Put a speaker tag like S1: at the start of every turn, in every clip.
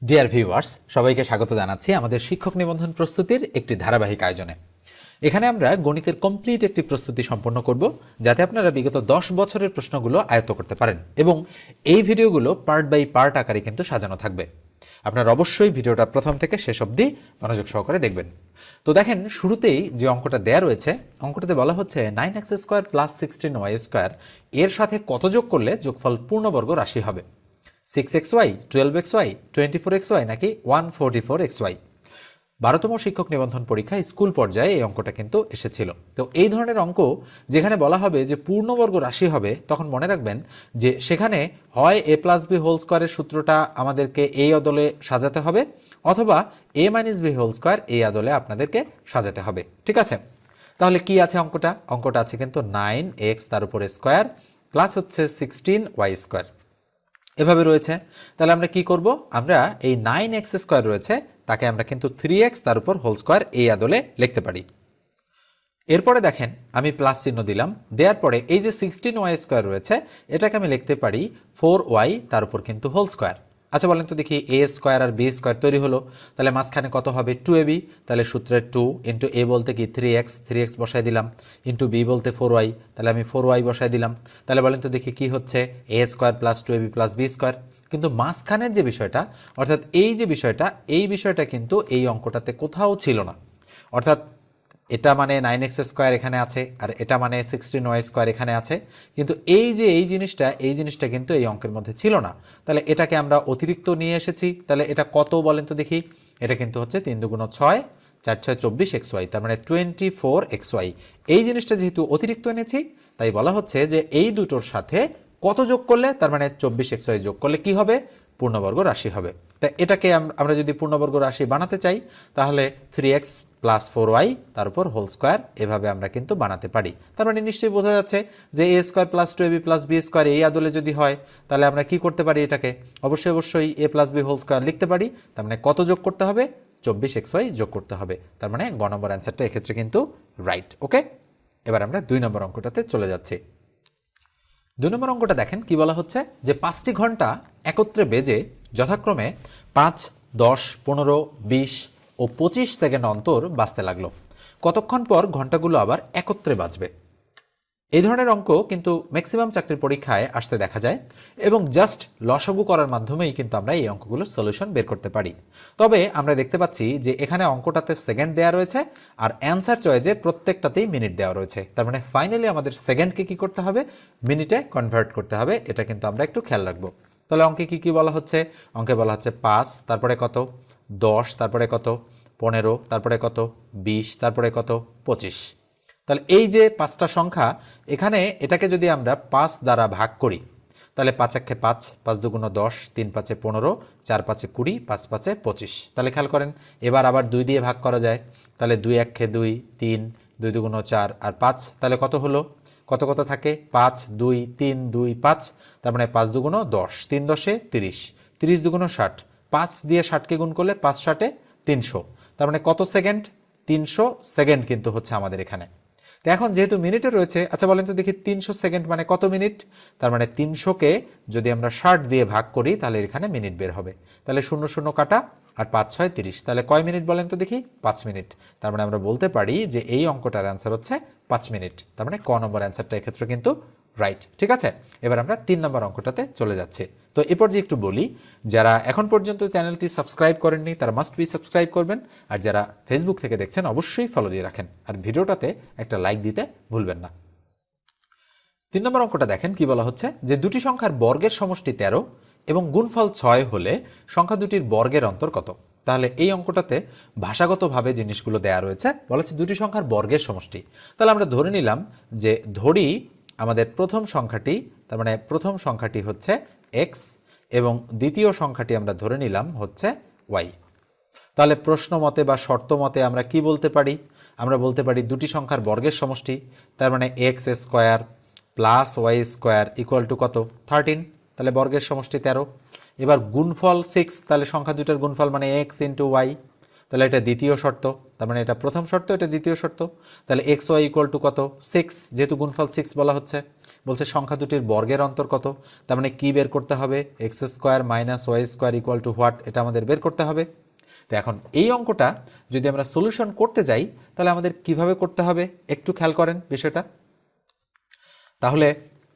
S1: Dear viewers, সবাইকে স্বাগত জানাচ্ছি আমাদের শিক্ষক নিবন্ধন প্রস্তুতির একটি ধারাবাহিক আয়োজনে। এখানে আমরা গণিতের কমপ্লিট একটি প্রস্তুতি সম্পন্ন করব, যাতে আপনারা বিগত 10 বছরের প্রশ্নগুলো আয়ত্ত করতে পারেন, এবং এই ভিডিওগুলো পার্ট বাই পার্ট আকারে কিন্তু সাজানো থাকবে। আপনারা অবশ্যই ভিডিওটা প্রথম থেকে শেষ অবধি মনোযোগ সহকারে দেখবেন। তো দেখেন, শুরুতেই যে অঙ্কটা দেয়া রয়েছে, অঙ্কটাতে বলা হচ্ছে 9x² + 16y² এর সাথে কত যোগ করলে যোগফল পূর্ণবর্গ রাশি হবে। 6xy, 12xy, 24xy নাকি 144xy। 12তম শিক্ষক নিবন্ধন পরীক্ষায় স্কুল পর্যায়ে এই অঙ্কটা কিন্তু এসেছিল। তো এই ধরনের অঙ্ক যেখানে বলা হবে যে পূর্ণবর্গ রাশি হবে, তখন মনে রাখবেন যে সেখানে হয় a+b² সূত্রটা আমাদেরকে এই আদলে সাজাতে হবে, অথবা a-b² এই আদলে আপনাদেরকে সাজাতে হবে। ঠিক আছে, তাহলে কি আছে অঙ্কটা আছে কিন্তু 9x তার উপরে স্কোয়ার প্লাস হচ্ছে 16y²। এভাবে রয়েছে। তাহলে আমরা কি করব, আমরা এই 9x² রয়েছে তাকে আমরা কিন্তু 3x তার উপর হোল স্কোয়ার এই আদলে লিখতে পারি। এরপরে দেখেন, আমি প্লাস চিহ্ন দিলাম, দেওয়ার পরে এই যে 16y² রয়েছে এটাকে আমি লিখতে পারি 4y তার উপর কিন্তু হোল স্কোয়ার। আচ্ছা বলেন তো দেখি, a² আর b² তৈরি হলো, তাহলে মাঝখানে কত হবে 2ab। তাহলে সূত্রের 2 ইন্টু a বলতে কি 3x বসাই দিলাম, ইন্টু b বলতে 4y, তাহলে আমি 4y বসাই দিলাম। তাহলে বলেন তো দেখি কি হচ্ছে, a² + 2ab + b²। কিন্তু মাঝখানের যে বিষয়টা, অর্থাৎ এই যে বিষয়টা, এই বিষয়টা কিন্তু এই অঙ্কটাতে কোথাও ছিল না। অর্থাৎ এটা মানে 9x² এখানে আছে, আর এটা মানে 16y² এখানে আছে, কিন্তু এই জিনিসটা কিন্তু এই অঙ্কের মধ্যে ছিল না। তাহলে এটাকে আমরা অতিরিক্ত নিয়ে এসেছি। তাহলে এটা কত বলেন তো দেখি, এটা কিন্তু হচ্ছে 3 × 6 4 6 24xy, তার মানে 24xy। এই জিনিসটা যেহেতু অতিরিক্ত এনেছি, তাই বলা হচ্ছে যে এই দুটোর সাথে কত যোগ করলে, তার মানে 24xy যোগ করলে কি হবে, পূর্ণবর্গ রাশি হবে। তা এটাকে আমরা যদি পূর্ণবর্গ রাশি বানাতে চাই, তাহলে 3x + 4y তার উপর হোল স্কোয়ার এভাবে আমরা কিন্তু বানাতে পারি। তার মানে নিশ্চয়ই বোঝা যাচ্ছে যে a² + 2ab + b² এই আদলে যদি হয়, তাহলে আমরা কি করতে পারি, এটাকে অবশ্যই a + b হোল স্কোয়ার লিখতে পারি। তার মানে কত যোগ করতে হবে, 24xy যোগ করতে হবে। তার মানে গ নম্বর অ্যান্সারটা এক্ষেত্রে কিন্তু রাইট। ওকে, এবার আমরা 2 নম্বর অঙ্কটাতে চলে যাচ্ছি। 2 নম্বর অঙ্কটা দেখেন কি বলা হচ্ছে, যে 5টি ঘন্টা একত্রে বেজে যথাক্রমে 5, 10, 15, 20 ও 25 সেকেন্ড অন্তর বাজতে লাগলো। কতক্ষণ পর ঘন্টাগুলো আবার একত্রে বাজবে? এই ধরনের অঙ্ক কিন্তু ম্যাক্সিমাম চাকরির পরীক্ষায় আসতে দেখা যায়, এবং জাস্ট লসাগু করার মাধ্যমেই কিন্তু আমরা এই অঙ্কগুলোর সলিউশন বের করতে পারি। তবে আমরা দেখতে পাচ্ছি যে এখানে অঙ্কটাতে সেকেন্ড দেওয়া রয়েছে, আর অ্যান্সার চয়েজে প্রত্যেকটাতেই মিনিট দেওয়া রয়েছে। তার মানে ফাইনালি আমাদের সেকেন্ডকে কি করতে হবে, মিনিটে কনভার্ট করতে হবে। এটা কিন্তু আমরা একটু খেয়াল রাখবো। তাহলে অঙ্কে কি বলা হচ্ছে, অঙ্কে বলা হচ্ছে 5, তারপরে কত 10, তারপরে কত 15, তারপরে কত 20, তারপরে কত 25। তাহলে এই যে 5টা সংখ্যা, এখানে এটাকে যদি আমরা 5 দ্বারা ভাগ করি, তাহলে 5 × 5, 5 × 2 = 10, 3 × 5 = 15, 4 × 5 = 20, 5 × 5 = 25। তাহলে খেয়াল করেন, এবার আবার 2 দিয়ে ভাগ করা যায়। তাহলে 2 × 1 = 2, 3, 2 × 2 = 4 আর 5। তাহলে কত হলো, কত থাকে 5, 2, 3, 2, 5। তার মানে 5 × 2 = 10, 3 × 10 = 30, 30 × 2 = 60। 5 দিয়ে 60কে গুণ করলে 5 × 7 = 300। তার মানে কত সেকেন্ড, 300 সেকেন্ড কিন্তু হচ্ছে আমাদের এখানে। তো এখন যেহেতু মিনিটে রয়েছে, আচ্ছা বলেন তো দেখি 300 সেকেন্ড মানে কত মিনিট। তার মানে 300কে যদি আমরা 60 দিয়ে ভাগ করি, তাহলে এখানে মিনিট বের হবে। তাহলে 0 0 কাটা, আর 5 6 30, তাহলে কয় মিনিট বলেন তো দেখি, 5 মিনিট। তার মানে আমরা বলতে পারি যে এই অঙ্কটার অ্যান্সার হচ্ছে 5 মিনিট। তার মানে ক নম্বর অ্যান্সারটা এক্ষেত্রে কিন্তু রাইট। ঠিক আছে, এবার আমরা 3 নম্বর অঙ্কটাতে চলে যাচ্ছি। তো এরপর যে একটু বলি, যারা এখন পর্যন্ত চ্যানেলটি সাবস্ক্রাইব করেননি তারা মাস্ট বি সাবস্ক্রাইব করবেন, আর যারা ফেসবুক থেকে দেখছেন অবশ্যই ফলো দিয়ে রাখেন, আর ভিডিওটাতে একটা লাইক দিতে ভুলবেন না। 3 নম্বর অঙ্কটা দেখেন কি বলা হচ্ছে, যে দুটি সংখ্যার বর্গের সমষ্টি 13 এবং গুণফল 6 হলে সংখ্যা দুটির বর্গের অন্তর কত? তাহলে এই অঙ্কটাতে ভাষাগতভাবে জিনিসগুলো দেয়া রয়েছে। বলা হচ্ছে দুটি সংখ্যার বর্গের সমষ্টি। তাহলে আমরা ধরে নিলাম যে ধরি আমাদের প্রথম সংখ্যাটি, তার মানে প্রথম সংখ্যাটি হচ্ছে x, এবং দ্বিতীয় সংখ্যাটি আমরা ধরে নিলাম হচ্ছে y। তাহলে প্রশ্ন মতে বা শর্ত মতে আমরা কি বলতে পারি, আমরা বলতে পারি দুটি সংখ্যার বর্গের সমষ্টি, তার মানে x² + y² = কত, 13। তাহলে বর্গের সমষ্টি 13। এবার গুণফল 6, তাহলে সংখ্যা দুটার গুণফল মানে x × y। তাহলে এটা দ্বিতীয় শর্ত, তার মানে এটা প্রথম শর্ত, এটা দ্বিতীয় শর্ত। তাহলে xy = কত, 6, যেহেতু গুণফল 6 বলা হচ্ছে। বলছে সংখ্যা দুটির বর্গের অন্তর কত, তার মানে কি বের করতে হবে, x square minus y square equal to what, এটা আমাদের বের করতে হবে। তো এখন এই অঙ্কটা যদি আমরা সলিউশন করতে যাই তাহলে আমাদের কিভাবে করতে হবে একটু খেয়াল করেন বিষয়টা। তাহলে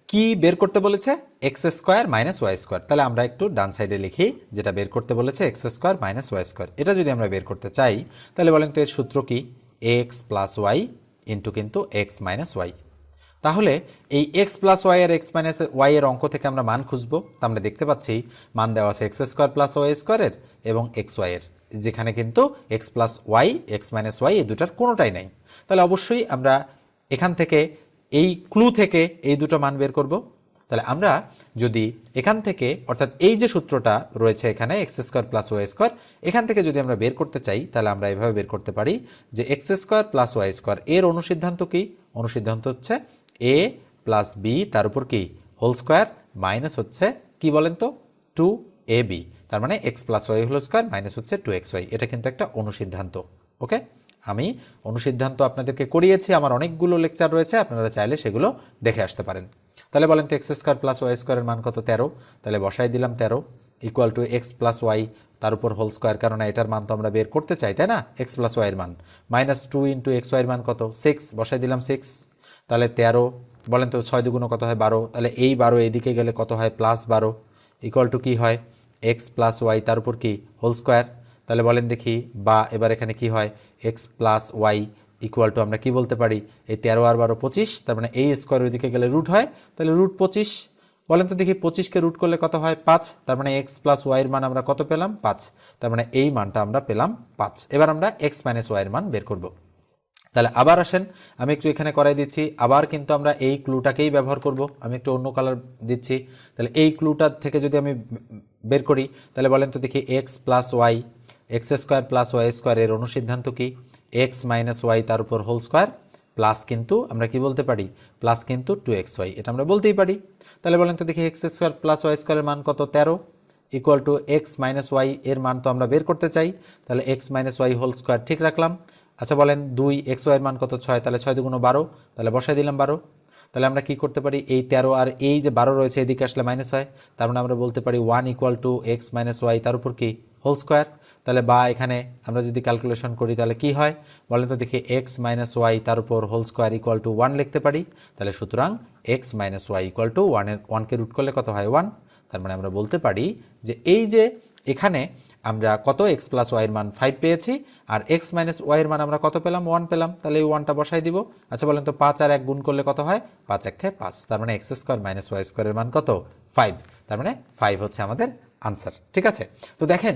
S1: কি বের করতে বলেছে, x square minus y square, তাহলে আমরা একটু ডান সাইডে লিখি যেটা বের করতে বলেছে x square minus y square. এটা যদি আমরা বের করতে চাই তাহলে বলেন তো এর সূত্র কি, এক্স প্লাস ওয়াই ইন্টু কিন্তু এক্স মাইনাস ওয়াই। তাহলে এই এক্স প্লাস ওয়াই আর এক্স মাইনাস ওয়াই এর অঙ্ক থেকে আমরা মান খুঁজবো। তা আমরা দেখতে পাচ্ছি মান দেওয়া আছে এক্স স্কোয়ার প্লাস ওয়াই স্কোয়ারের এবং এক্স ওয়াইয়ের, যেখানে কিন্তু x plus y x minus y এই দুটার কোনোটাই নাই। তাহলে অবশ্যই আমরা এখান থেকে এই ক্লু থেকে এই দুটো মান বের করব। তাহলে আমরা যদি এখান থেকে অর্থাৎ এই যে সূত্রটা রয়েছে এখানে x square plus y square, এখান থেকে যদি আমরা বের করতে চাই তাহলে আমরা এভাবে বের করতে পারি যে x square plus y square এর অনুসিদ্ধান্ত কি, অনুসিদ্ধান্ত হচ্ছে এ প্লাস বি তার উপর কি হোল স্কোয়ার মাইনাস হচ্ছে কি বলেন তো 2ab, তার মানে x plus y whole square minus হচ্ছে 2xy। এটা কিন্তু একটা অনুসিদ্ধান্ত। ওকে, আমি অনুসিদ্ধান্ত আপনাদেরকে করিয়েছি, আমার অনেকগুলো লেকচার রয়েছে, আপনারা চাইলে সেগুলো দেখে আসতে পারেন। তাহলে বলেন তো এক্স স্কোয়ার প্লাস ওয়াই স্কোয়ারের মান কত, 13, তাহলে বসাই দিলাম 13 equal to x plus y তার উপর হোল স্কোয়ার, কারণ এটার মান তো আমরা বের করতে চাই তাই না, এক্স প্লাস ওয়াইয়ের মান মাইনাস 2 ইন্টু এক্স ওয়াইয়ের মান কত 6, বসাই দিলাম 6, তাহলে 13, বলেন তো 6 দুগুণ কত হয় 12, তাহলে এই 12 এইদিকে গেলে কত হয় প্লাস 12 ইকুয়াল টু কি হয় এক্স প্লাস ওয়াই তার উপর কি হোল স্কোয়ার। তাহলে বলেন দেখি, বা এবার এখানে কি হয় x plus y equal to আমরা কি বলতে পারি এই 13 আর 12 25, তার মানে এই স্কোয়ার ওইদিকে গেলে রুট হয়, তাহলে রুট 25। বলেন তো দেখি 25কে রুট করলে কত হয় 5, তার মানে এক্স প্লাস ওয়াইয়ের মান আমরা কত পেলাম 5, তার মানে এই মানটা আমরা পেলাম 5। এবার আমরা এক্স মাইনাস ওয়াইয়ের মান বের করব। তাহলে আবার আসেন, আমি একটু এখানে করাই দিচ্ছি, আবার কিন্তু আমরা এই ক্লুটাকেই ব্যবহার করব। আমি একটু অন্য কালার দিচ্ছি। তাহলে এই ক্লুটার থেকে যদি আমি বের করি তাহলে বলেন তো দেখি x plus y x square plus y স্কোয়ারের অনুসিদ্ধান্ত কি এক্স মাইনাস ওয়াই তার উপর হোল স্কোয়ার প্লাস কিন্তু আমরা কি বলতে পারি প্লাস কিন্তু 2xy, এটা আমরা বলতেই পারি। তাহলে বলেন তো দেখি এক্স স্কোয়ার প্লাস ওয়াই স্কোয়ারের মান কত 13 equal to x minus y এর মান তো আমরা বের করতে চাই, তাহলে x minus y whole square ঠিক রাখলাম। আচ্ছা বলেন 2 এক্স ওয়াইয়ের মান কত 6, তাহলে 6 দুগুণ 12, তাহলে বসাই দিলাম 12। তাহলে আমরা কি করতে পারি এই 13 আর এই যে 12 রয়েছে এদিকে আসলে মাইনাস হয়, তার মানে আমরা বলতে পারি 1 equal to x minus y তার উপর কি হোল স্কোয়ার। তাহলে বা এখানে আমরা যদি ক্যালকুলেশন করি তাহলে কি হয় বলেন তো দেখি এক্স মাইনাস ওয়াই তার উপর হোল স্কোয়ার ইকুয়াল টু 1 লিখতে পারি। তাহলে সুতরাং X minus Y equal to 1কে রুট করলে কত হয় 1, তার মানে আমরা বলতে পারি যে এই যে এখানে আমরা কত এক্স প্লাস ওয়াইয়ের মান 5 পেয়েছি আর এক্স মাইনাস ওয়াইয়ের মান আমরা কত পেলাম 1 পেলাম, তাহলে এই 1টা বসাই দিব। আচ্ছা বলেন তো 5 আর 1 গুণ করলে কত হয় 5 1 5, তার মানে এক্স স্কোয়ার মাইনাস ওয়াই স্কোয়ারের মান কত 5, তার মানে 5 হচ্ছে আমাদের আনসার। ঠিক আছে, তো দেখেন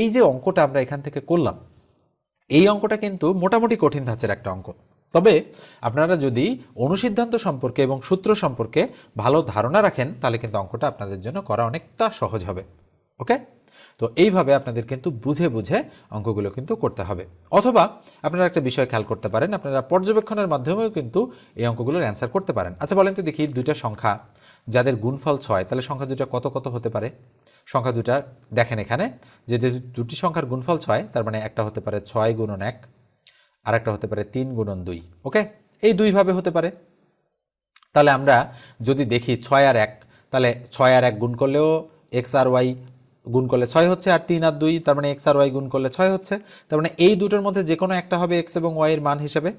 S1: এই যে অঙ্কটা আমরা এখান থেকে করলাম, এই অঙ্কটা কিন্তু মোটামুটি কঠিন ধাঁচের একটা অঙ্ক, তবে আপনারা যদি অনুসিদ্ধান্ত সম্পর্কে এবং সূত্র সম্পর্কে ভালো ধারণা রাখেন তাহলে কিন্তু অঙ্কটা আপনাদের জন্য করা অনেকটা সহজ হবে। ওকে, তো এইভাবে আপনাদের কিন্তু বুঝে বুঝে অঙ্কগুলো কিন্তু করতে হবে। অথবা আপনারা একটা বিষয় খেয়াল করতে পারেন, আপনারা পর্যবেক্ষণের মাধ্যমেও কিন্তু এই অঙ্কগুলোর অ্যান্সার করতে পারেন। আচ্ছা বলেন তো দেখি দুইটা সংখ্যা যাদের গুণফল 6, তাহলে সংখ্যা দুটা কত কত হতে পারে। সংখ্যা দুটা দেখেন এখানে যে দুটি সংখ্যার গুণফল 6, তার মানে একটা হতে পারে 6 গুণন 1 আর একটা হতে পারে 3 গুণন 2। ওকে, এই দুইভাবে হতে পারে। তাহলে আমরা যদি দেখি 6 আর 1, তাহলে 6 আর 1 গুণ করলেও এক্স আর ওয়াই গুণ করলে 6 হচ্ছে, আর 3 আর 2 তার মানে এক্স আর ওয়াই গুণ করলে 6 হচ্ছে, তার মানে এই দুটোর মধ্যে যে কোনো একটা হবে এক্স এবং ওয়াই এর মান হিসেবে।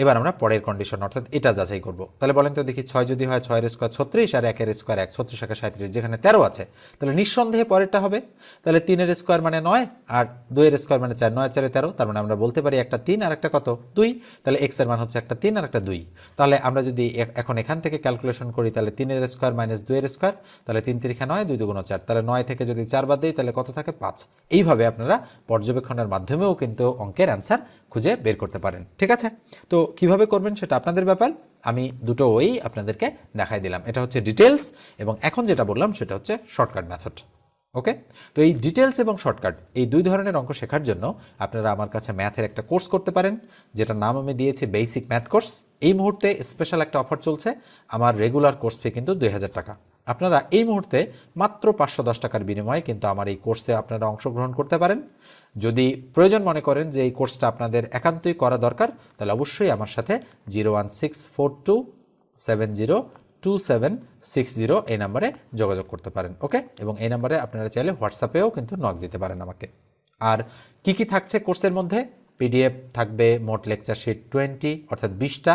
S1: এবার আমরা পরের কন্ডিশন অর্থাৎ এটা যাচাই করব। তাহলে বলেন তো দেখি 6 যদি হয় 6 এর স্কোয়ার 36 আর 1 এর স্কোয়ার 1, 36 এর 37, যেখানে 13 আছে, তাহলে নিঃসন্দেহে পরেরটা হবে। তাহলে 3 এর স্কোয়ার মানে 9 আর 2 এর স্কোয়ার মানে 4, 9 4 13, তার মানে আমরা বলতে পারি একটা 3 আর একটা কত 2, তাহলে এক্স এর মান হচ্ছে একটা 3 আর একটা 2। তাহলে আমরা যদি এখন এখান থেকে ক্যালকুলেশন করি তাহলে 3 এর স্কোয়ার মাইনাস 2 এর স্কোয়ার, তাহলে 3 3 9 2 2 4, তাহলে 9 থেকে যদি 4 বাদ দেই তাহলে কত থাকে 5। এইভাবে আপনারা পর্যবেক্ষণের মাধ্যমেও কিন্তু অঙ্কের অ্যান্সার খুঁজে বের করতে পারেন। ঠিক আছে, তো কিভাবে করবেন সেটা আপনাদের ব্যাপার, আমি দুটো ওই আপনাদেরকে দেখাই দিলাম। এটা হচ্ছে ডিটেলস এবং এখন যেটা বললাম সেটা হচ্ছে শর্টকাট মেথড। ওকে, তো এই ডিটেলস এবং শর্টকাট এই দুই ধরনের অঙ্ক শেখার জন্য আপনারা আমার কাছে ম্যাথের একটা কোর্স করতে পারেন, যেটার নাম আমি দিয়েছি বেসিক ম্যাথ কোর্স। এই মুহূর্তে স্পেশাল একটা অফার চলছে, আমার রেগুলার কোর্স ফি কিন্তু 2000 টাকা। আপনারা এই মুহূর্তে মাত্র 510 টাকার বিনিময়ে কিন্তু আমার এই কোর্সে আপনারা অংশগ্রহণ করতে পারেন। যদি প্রয়োজন মনে করেন যে এই কোর্সটা আপনাদের একান্তই করা দরকার, তাহলে অবশ্যই আমার সাথে 0164270 2760 এই নাম্বারে যোগাযোগ করতে পারেন। ওকে, এবং এই নাম্বারে আপনারা চাইলে হোয়াটসঅ্যাপেও কিন্তু নক দিতে পারেন আমাকে। আর কি কি থাকছে কোর্সের মধ্যে? পিডিএফ থাকবে, মোট লেকচার শিট 20 অর্থাৎ 20টা,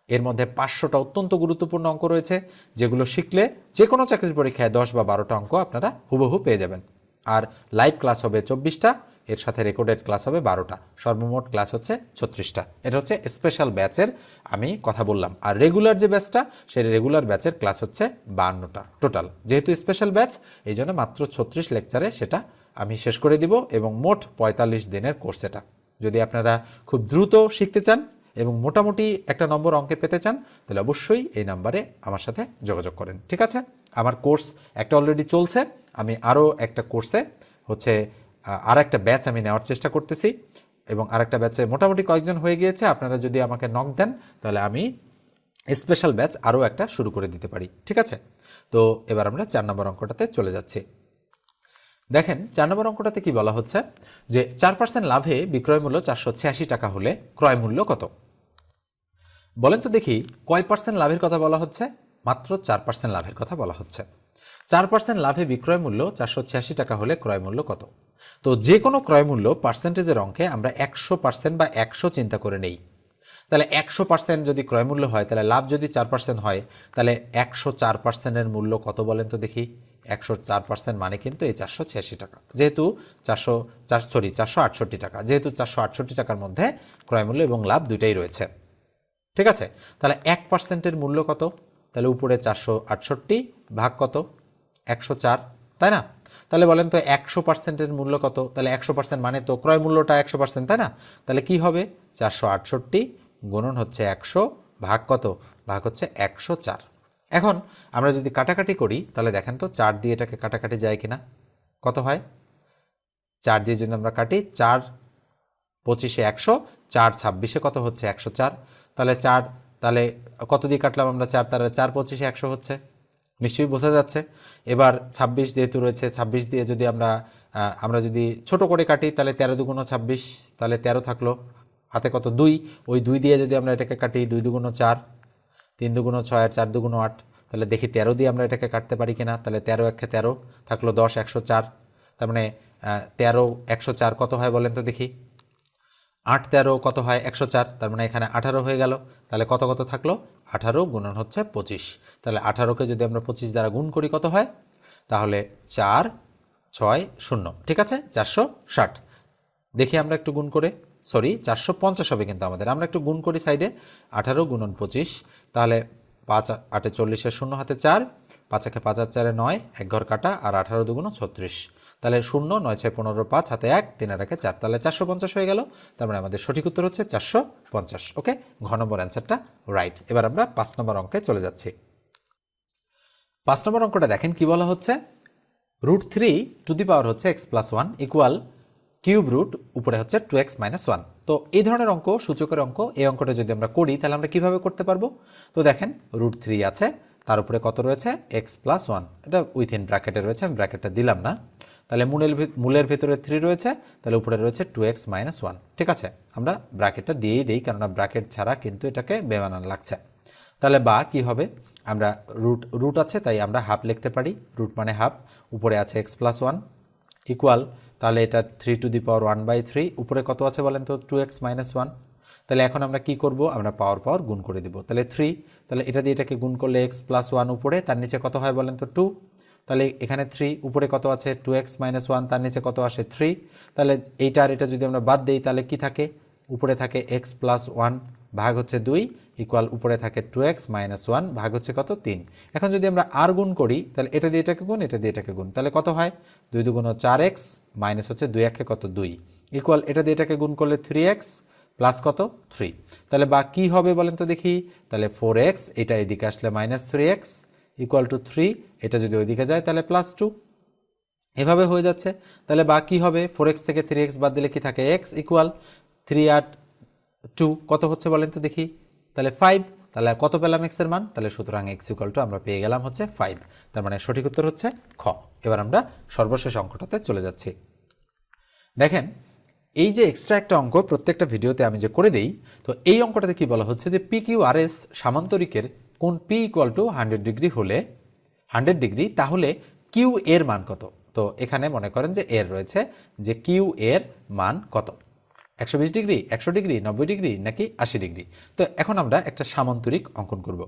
S1: এর মধ্যে 500টা অত্যন্ত গুরুত্বপূর্ণ অঙ্ক রয়েছে যেগুলো শিখলে যে কোনো চাকরির পরীক্ষায় 10 বা 12টা অঙ্ক আপনারা হুবহু পেয়ে যাবেন। আর লাইভ ক্লাস হবে 24টা, এর সাথে রেকর্ডেড ক্লাস হবে 12টা, সর্বমোট ক্লাস হচ্ছে 36টা। এটা হচ্ছে স্পেশাল ব্যাচের আমি কথা বললাম। আর রেগুলার যে ব্যাচটা, সেই রেগুলার ব্যাচের ক্লাস হচ্ছে 52টা টোটাল। যেহেতু স্পেশাল ব্যাচ, এই জন্য মাত্র 36 লেকচারে সেটা আমি শেষ করে দিব, এবং মোট 45 দিনের কোর্স এটা। যদি আপনারা খুব দ্রুত শিখতে চান এবং মোটামুটি একটা নম্বর অঙ্কে পেতে চান, তাহলে অবশ্যই এই নাম্বারে আমার সাথে যোগাযোগ করেন। ঠিক আছে, আমার কোর্স একটা অলরেডি চলছে, আমি আরও একটা কোর্সে হচ্ছে আর একটা ব্যাচ আমি নেওয়ার চেষ্টা করতেছি, এবং আরেকটা ব্যাচে মোটামুটি কয়েকজন হয়ে গিয়েছে। আপনারা যদি আমাকে নক দেন তাহলে আমি স্পেশাল ব্যাচ আরও একটা শুরু করে দিতে পারি। ঠিক আছে, তো এবার আমরা 4 নম্বর অঙ্কটাতে চলে যাচ্ছি। দেখেন 4 নম্বর অঙ্কটাতে কি বলা হচ্ছে যে 4% লাভে বিক্রয় মূল্য 486 টাকা হলে ক্রয় মূল্য কত? বলেন তো দেখি কয় পার্সেন্ট লাভের কথা বলা হচ্ছে? মাত্র 4% লাভের কথা বলা হচ্ছে। 4% লাভে বিক্রয় মূল্য 486 টাকা হলে ক্রয় মূল্য কত? তো যে কোনো ক্রয় মূল্য পার্সেন্টেজের অঙ্কে আমরা 100% বা 100 চিন্তা করে নেই। তাহলে 100% যদি ক্রয় মূল্য হয়, তাহলে লাভ যদি 4% হয়, তাহলে 104%-এর মূল্য কত বলেন তো দেখি? 104% মানে কিন্তু এই 486 টাকা, যেহেতু 468 টাকা, যেহেতু 468 টাকার মধ্যে ক্রয় মূল্য এবং লাভ দুইটাই রয়েছে। ঠিক আছে, তাহলে 1%-এর মূল্য কত? তাহলে উপরে 468 ভাগ কত? 104, তাই না? তাহলে বলেন তো 100%-এর মূল্য কত? তাহলে 100% মানে তো ক্রয় মূল্যটা 100%, তাই না? তাহলে কি হবে? 468 গুণন হচ্ছে 100 ভাগ কত? ভাগ হচ্ছে 104। এখন আমরা যদি কাটাকাটি করি তাহলে দেখেন তো 4 দিয়ে এটাকে কাটাকাটি যায় কিনা, কত হয়? 4 দিয়ে যদি আমরা কাটি, 4 25-এ 100, 4 26-এ কত হচ্ছে? 104। তাহলে 4, তাহলে কত দিয়ে কাটলাম আমরা? 4, তাহলে 4 25-এ 100 হচ্ছে, নিশ্চয়ই বোঝা যাচ্ছে। এবার 26 যেহেতু রয়েছে, 26 দিয়ে যদি আমরা যদি ছোট করে কাটি, তাহলে 13 দুগুণ 26, তাহলে 13 থাকলো, হাতে কত? 2, ওই 2 দিয়ে যদি আমরা এটাকে কাটি, 2 দুগুণ 4, 3 দুগুণ 6 আর 4 দুগুণ 8, তাহলে দেখি 13 দিয়ে আমরা এটাকে কাটতে পারি কিনা। তাহলে 13 একে 13 থাকলো 10, 104, তার মানে 13 104 কত হয় বলেন তো দেখি? 8 13 কত হয়? 104, তার মানে এখানে 18 হয়ে গেল। তাহলে কত কত থাকলো? 18 গুণন হচ্ছে 25। তাহলে 18কে যদি আমরা 25 দ্বারা গুণ করি কত হয়? তাহলে 4 6 0, ঠিক আছে, 460। দেখি আমরা একটু গুণ করে, সরি 450 হবে কিন্তু আমাদের, আমরা একটু গুণ করি সাইডে। 18 গুণন 25, তাহলে 5 8 40-এর 0 হাতে 4, 5 একে 5 আর 4-এ 9, এক ঘর কাটা, আর 18 দুগুণ 36, তাহলে 0 9 6 15 5 হাতে 1 3 আর 1 4, তাহলে 450 হয়ে গেল। তার মানে আমাদের সঠিক উত্তর হচ্ছে 450। ওকে, ঘ নম্বর অ্যান্সারটা রাইট। এবার আমরা 5 নম্বর অঙ্কে চলে যাচ্ছি। 5 নম্বর অঙ্কটা দেখেন কি বলা হচ্ছে, √3 হচ্ছে x+1 ইকুয়াল কিউব রুট, উপরে হচ্ছে 2x - 1। তো এই ধরনের অঙ্ক, সূচকের অঙ্ক, এই অঙ্কটা যদি আমরা করি তাহলে আমরা কিভাবে করতে পারবো? তো দেখেন √3 আছে, তার উপরে কত রয়েছে? x+1, এটা উইথিন ব্র্যাকেটে রয়েছে, আমি ব্র্যাকেটটা দিলাম না। তাহলে মূলের ভেতরে 3 রয়েছে, তাহলে উপরে রয়েছে 2x - 1। ঠিক আছে, আমরা ব্র্যাকেটটা দিয়েই দিই, কেননা ব্র্যাকেট ছাড়া কিন্তু এটাকে বেমানান লাগছে। তাহলে বা কি হবে? আমরা রুট আছে তাই আমরা হাফ লিখতে পারি, রুট মানে হাফ, উপরে আছে x+1 ইকুয়াল, তাহলে এটা 3⁻⁴, উপরে কত আছে বলেন তো? 2x - 1। তাহলে এখন আমরা কি করব? আমরা পাওয়ার গুণ করে দিব। তাহলে 3, তাহলে এটা দিয়ে এটাকে গুণ করলে x+1 উপরে, তার নিচে কত হয় বলেন তো? 2। তাহলে এখানে 3, উপরে কত আছে? 2x - 1, তার নিচে কত আসে? 3। তাহলে এইটা আর এটা যদি আমরা বাদ দিই তাহলে কি থাকে? উপরে থাকে x+1 ভাগ হচ্ছে 2 ইকুয়াল, উপরে থাকে 2x - 1 ভাগ হচ্ছে কত? 3। এখন যদি আমরা আর গুণ করি তাহলে এটা দিয়ে এটাকে গুণ, এটা দিয়ে এটাকে গুণ, তাহলে কত হয়? 2 দুগুণ 4x মাইনাস হচ্ছে 2 একে কত? 2 ইকুয়াল, এটা দিয়ে এটাকে গুণ করলে 3x প্লাস কত? 3। তাহলে বা কি হবে বলেন তো দেখি? তাহলে 4x, এটা এদিকে আসলে -3x ইকুয়াল টু 3, এটা যদি ওইদিকে যায় তাহলে +2, এভাবে হয়ে যাচ্ছে। তাহলে বা কি হবে? 4x থেকে 3x বাদ দিলে কি থাকে? x ইকুয়াল 3 আর 2 কত হচ্ছে বলেন তো দেখি? তাহলে 5। তাহলে কত পেলাম x এর মান? তাহলে সুতরাং x ইকুয়াল টু আমরা পেয়ে গেলাম হচ্ছে 5। তার মানে সঠিক উত্তর হচ্ছে খ। এবার আমরা সর্বশেষ অঙ্কটাতে চলে যাচ্ছি। দেখেন এই যে এক্সট্রা একটা অঙ্ক প্রত্যেকটা ভিডিওতে আমি যে করে দেই, তো এই অঙ্কটাতে কি বলা হচ্ছে যে PQRS সামান্তরিকের কোণ P ইকুয়াল টু 100 ডিগ্রি হলে 100 ডিগ্রি, তাহলে কিউ এর মান কত? তো এখানে মনে করেন যে এর রয়েছে যে কিউ এর মান কত, 120 ডিগ্রি, 100 ডিগ্রি, 90 ডিগ্রি নাকি 80 ডিগ্রি। তো এখন আমরা একটা সামান্তরিক অঙ্কন করব।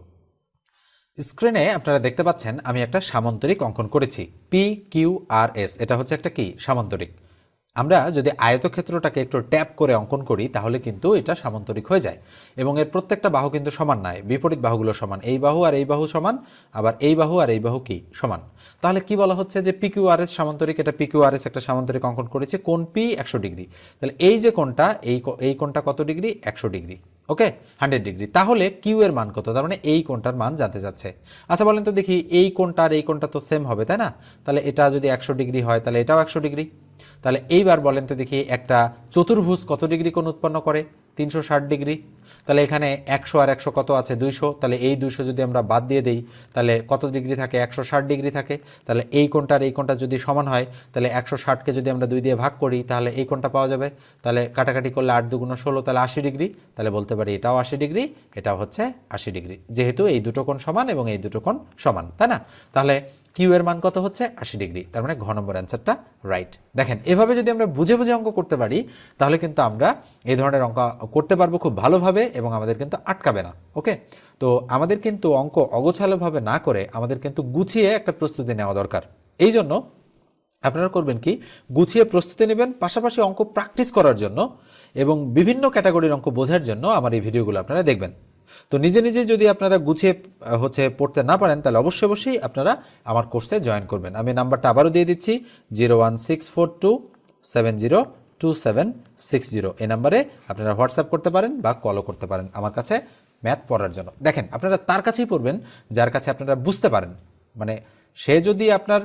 S1: স্ক্রিনে আপনারা দেখতে পাচ্ছেন আমি একটা সামান্তরিক অঙ্কন করেছি, পি কিউ আর এস। এটা হচ্ছে একটা কি সামান্তরিক। আমরা যদি আয়তক্ষেত্রটাকে একটু ট্যাপ করে অঙ্কন করি তাহলে কিন্তু এটা সামান্তরিক হয়ে যায়, এবং এর প্রত্যেকটা বাহু কিন্তু সমান নয়, বিপরীত বাহুগুলো সমান। এই বাহু আর এই বাহু সমান, আবার এই বাহু আর এই বাহু কি সমান। তাহলে কি বলা হচ্ছে যে পি কিউ আর এস সামান্তরিক। এটা পি কিউ আর এস একটা সামান্তরিক অঙ্কন করেছে, কোণ পি 100 ডিগ্রি। তাহলে এই যে কোণটা, এই কোণটা কত ডিগ্রি? 100 ডিগ্রি। ওকে, 100 ডিগ্রি। তাহলে কিউ এর মান কত? তার মানে এই কোণটার মান জানতে যাচ্ছে। আচ্ছা বলেন তো দেখি, এই কোণটা আর এই কোণটা তো সেম হবে, তাই না? তাহলে এটা যদি 100 ডিগ্রি হয় তাহলে এটাও 100 ডিগ্রি। তাহলে এইবার বলেন তো দেখি, একটা চতুর্ভুজ কত ডিগ্রি কোণ উৎপন্ন করে? 360 ডিগ্রি। তাহলে এখানে 100 আর 100 কত আছে? 200। তাহলে এই 200 যদি আমরা বাদ দিয়ে দেই তাহলে কত ডিগ্রি থাকে? 160 ডিগ্রি থাকে। তাহলে এই কোণটা আর এই কোণটা যদি সমান হয় তাহলে 160কে যদি আমরা 2 দিয়ে ভাগ করি তাহলে এই কোণটা পাওয়া যাবে। তাহলে কাটাকাটি করলে 8 দুগুণ 16, তাহলে 80 ডিগ্রি। তাহলে বলতে পারি এটাও 80 ডিগ্রি, এটাও হচ্ছে 80 ডিগ্রি, যেহেতু এই দুটো কোণ সমান এবং এই দুটো কোণ সমান, তাই না? তাহলে কিউ এর মান কত হচ্ছে? 80 ডিগ্রি। তার মানে ঘ নম্বর অ্যান্সারটা রাইট। দেখেন, এভাবে যদি আমরা বুঝে বুঝে অঙ্ক করতে পারি তাহলে কিন্তু আমরা এই ধরনের অঙ্ক করতে পারবো খুব ভালোভাবে, এবং আমাদের কিন্তু আটকাবে না। ওকে, তো আমাদের কিন্তু অঙ্ক অগোছালোভাবে না করে আমাদের কিন্তু গুছিয়ে একটা প্রস্তুতি নেওয়া দরকার। এই জন্য আপনারা করবেন কি, গুছিয়ে প্রস্তুতি নেবেন, পাশাপাশি অঙ্ক প্র্যাকটিস করার জন্য এবং বিভিন্ন ক্যাটাগরির অঙ্ক বোঝার জন্য আমার এই ভিডিওগুলো আপনারা দেখবেন। তো নিজে নিজে যদি আপনারা গুছিয়ে পড়তে না পারেন তাহলে অবশ্যই আপনারা আমার কোর্সে জয়েন করবেন। আমি নাম্বারটা আবারও দিয়ে দিচ্ছি, 01642702760। এই নাম্বারে আপনারা হোয়াটসঅ্যাপ করতে পারেন বা কলও করতে পারেন আমার কাছে ম্যাথ পড়ার জন্য। দেখেন, আপনারা তার কাছেই পড়বেন যার কাছে আপনারা বুঝতে পারেন। মানে সে যদি আপনার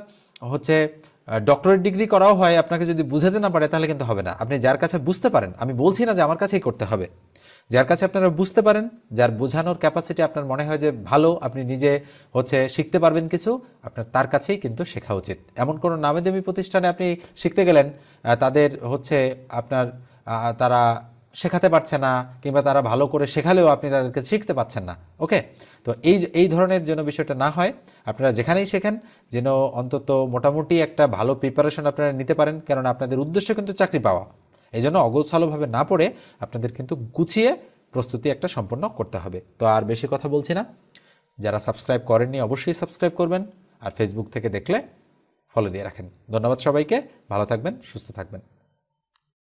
S1: ডক্টরেট ডিগ্রি করাও হয়, আপনাকে যদি বুঝাতে না পারে তাহলে কিন্তু হবে না। আপনি যার কাছে বুঝতে পারেন, আমি বলছি না যে আমার কাছেই করতে হবে, যার কাছে আপনারা বুঝতে পারেন, যার বোঝানোর ক্যাপাসিটি আপনার মনে হয় যে ভালো, আপনি নিজে শিখতে পারবেন কিছু, আপনার তার কাছেই কিন্তু শেখা উচিত। এমন কোনো নামে দামি প্রতিষ্ঠানে আপনি শিখতে গেলেন, তাদের আপনার তারা শেখাতে পারছে না, কিংবা তারা ভালো করে শেখালেও আপনি তাদেরকে শিখতে পাচ্ছেন না। ওকে, তো এই ধরনের যেন বিষয়টা না হয়, আপনারা যেখানেই শেখেন যেন অন্তত মোটামুটি একটা ভালো প্রিপারেশন আপনারা নিতে পারেন, কেননা আপনাদের উদ্দেশ্য কিন্তু চাকরি পাওয়া। এই জন্য অগোছালোভাবে না পড়ে আপনাদের কিন্তু গুছিয়ে প্রস্তুতি একটা সম্পন্ন করতে হবে। তো আর বেশি কথা বলছি না, যারা সাবস্ক্রাইব করেননি অবশ্যই সাবস্ক্রাইব করবেন, আর ফেসবুক থেকে দেখলে ফলো দিয়ে রাখেন। ধন্যবাদ সবাইকে, ভালো থাকবেন, সুস্থ থাকবেন।